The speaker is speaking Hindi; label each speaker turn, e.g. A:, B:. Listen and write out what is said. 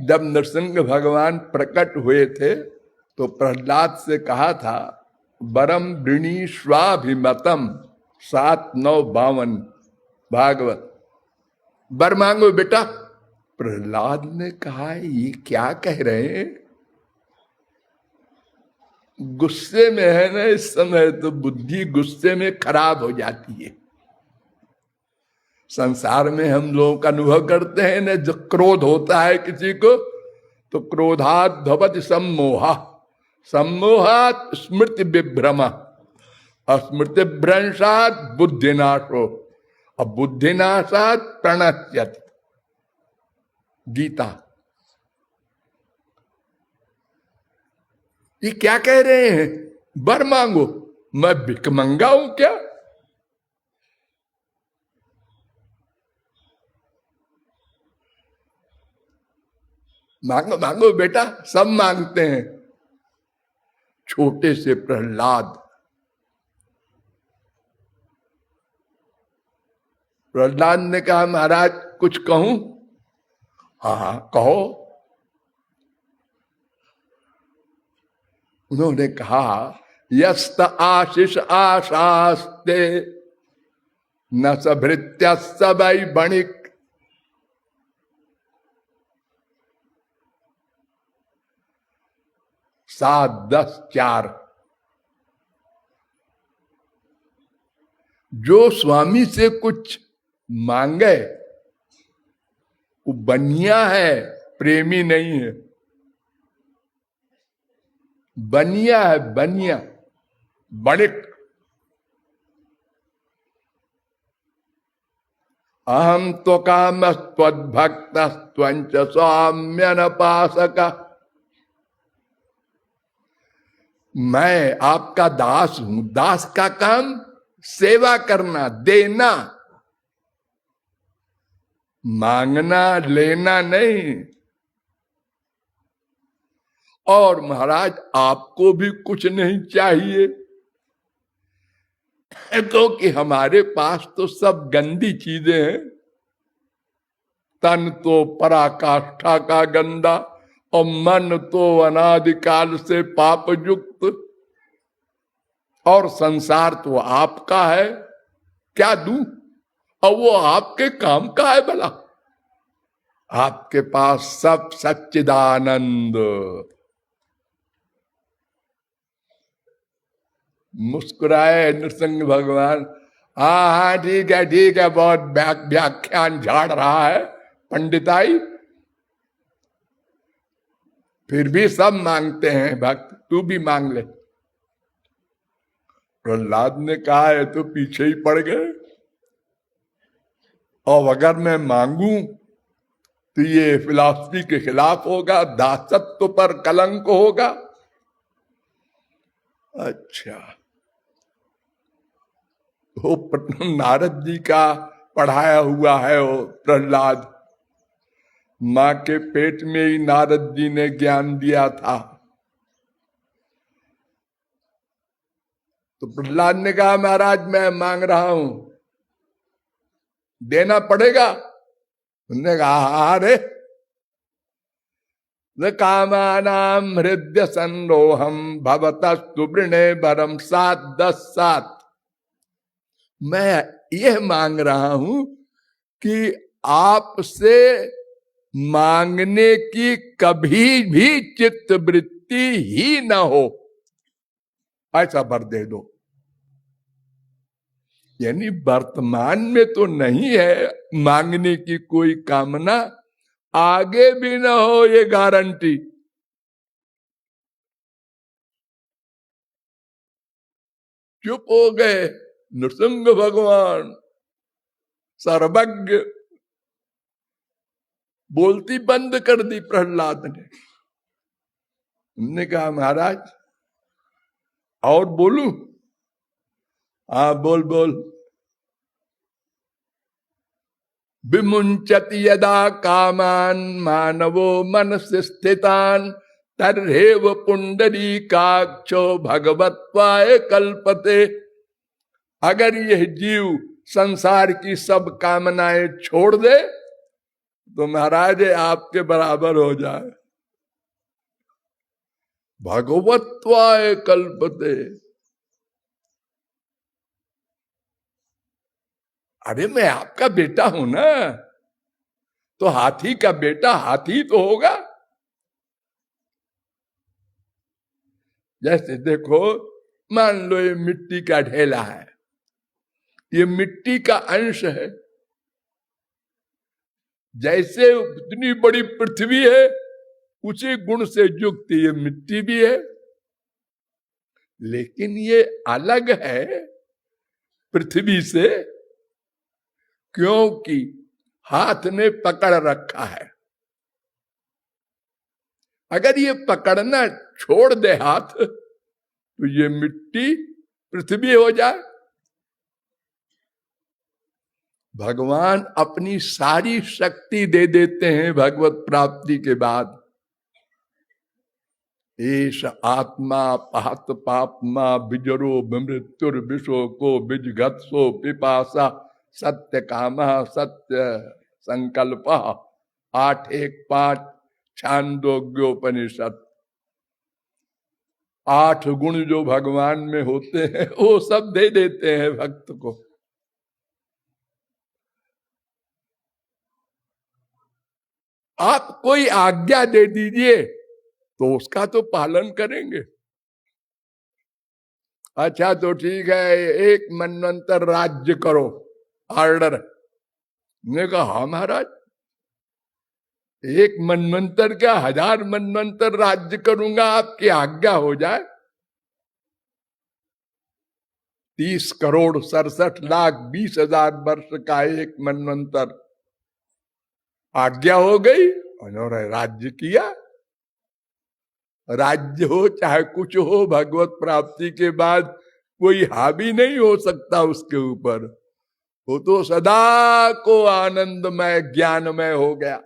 A: जब नरसिंह भगवान प्रकट हुए थे तो प्रहलाद से कहा था, बरम वृणी स्वाभिमतम 7-9-52 भागवत, बर मांगो बेटा। प्रहलाद ने कहा, ये क्या कह रहे हैं? गुस्से में है ना इस समय, तो बुद्धि गुस्से में खराब हो जाती है। संसार में हम लोग अनुभव करते हैं ना, जो क्रोध होता है किसी को, तो क्रोधात भवति सम्मोहा, सम्मोहात स्मृति विभ्रम, स्मृति भ्रंशात बुद्धिनाशो, और बुद्धिनाशात प्रणश्यति। गीता। ये क्या कह रहे हैं? वर मांगो। मैं भिखमंगा हूं क्या? मांगो मांगो बेटा, सब मांगते हैं। छोटे से प्रहलाद, प्रहलाद ने कहा, महाराज कुछ कहूं? हाँ हाँ कहो। उन्होंने कहा, यस्त आशीष आशास्ते न सभृत्य सबई बणिक। 7-10-4। जो स्वामी से कुछ मांगे वो बनिया है, प्रेमी नहीं है। बनिया है, बनिया, बणिक। अहम तो काम भक्त त्वंच स्वाम्य न पासका। मैं आपका दास हूं। दास का काम सेवा करना, देना, मांगना लेना नहीं। और महाराज आपको भी कुछ नहीं चाहिए, क्योंकि हमारे पास तो सब गंदी चीजें हैं। तन तो पराकाष्ठा का गंदा, और मन तो अनादिकाल से पाप युक्त, और संसार तो आपका है। क्या दूं? और वो आपके काम का है भला? आपके पास सब सच्चिदानंद। मुस्कुराए नृसिंह भगवान। हाँ हाँ ठीक है, बहुत व्याख्यान झाड़ रहा है पंडिताई, फिर भी सब मांगते हैं भक्त, तू भी मांग ले। प्रहलाद ने कहा, है तो पीछे ही पड़ गए। और अगर मैं मांगू तो ये फिलॉसफी के खिलाफ होगा, दासत्व पर कलंक होगा। अच्छा, वो नारद जी का पढ़ाया हुआ है वो प्रहलाद। मां के पेट में ही नारद जी ने ज्ञान दिया था। तो प्रहलाद ने कहा, महाराज मैं मांग रहा हूं, देना पड़ेगा। उन्होंने कहा, अरे कामानाम हृदय संरोहम भवतस्तु वृणे भरम 7-10-7। मैं यह मांग रहा हूं कि आपसे मांगने की कभी भी चित्त वृत्ति ही न हो, ऐसा वर दे दो। यानी वर्तमान में तो नहीं है मांगने की कोई कामना, आगे भी न हो ये गारंटी। चुप हो गए नृसिंह भगवान, सर्वज्ञ। बोलती बंद कर दी प्रहलाद ने। उन्होंने कहा, महाराज और बोलूं? हाँ बोल बोल। विमुंचति यदा कामान मानवो मनसि स्थितान तर्हेव पुंडरीकाक्षो भगवत्वाय कल्पते। अगर यह जीव संसार की सब कामनाएं छोड़ दे तो महाराज ये आपके बराबर हो जाए। भगवत्वाय कल्पते। अरे मैं आपका बेटा हूं ना, तो हाथी का बेटा हाथी तो होगा। जैसे देखो, मान लो ये मिट्टी का ढेला है, ये मिट्टी का अंश है। जैसे इतनी बड़ी पृथ्वी है, उसी गुण से युक्त ये मिट्टी भी है, लेकिन ये अलग है पृथ्वी से, क्योंकि हाथ ने पकड़ रखा है। अगर ये पकड़ना छोड़ दे हाथ, तो ये मिट्टी पृथ्वी हो जाए। भगवान अपनी सारी शक्ति दे देते हैं भगवत प्राप्ति के बाद। एष आत्मा पात पापमा बिजरो मृत्युर विशोको बिजगत्सो पिपासा सत्य काम सत्य संकल्प 8:1-5 छांदोग्योपनिषद। 8 गुण जो भगवान में होते हैं वो सब दे देते हैं भक्त को। आप कोई आज्ञा दे दीजिए तो उसका तो पालन करेंगे। अच्छा तो ठीक है, 1 मनवंतर राज्य करो, ऑर्डर। ने कहा हाँ महाराज, 1 मनवंतर क्या 1000 मनवंतर राज्य करूंगा, आपकी आज्ञा हो जाए। 30 करोड़ 67 लाख 20,000 वर्ष का 1 मनवंतर, आज्ञा हो गई, उन्होंने राज्य किया। राज्य हो चाहे कुछ हो, भगवत प्राप्ति के बाद कोई हावी नहीं हो सकता उसके ऊपर। वो तो सदा को आनंदमय ज्ञानमय हो गया।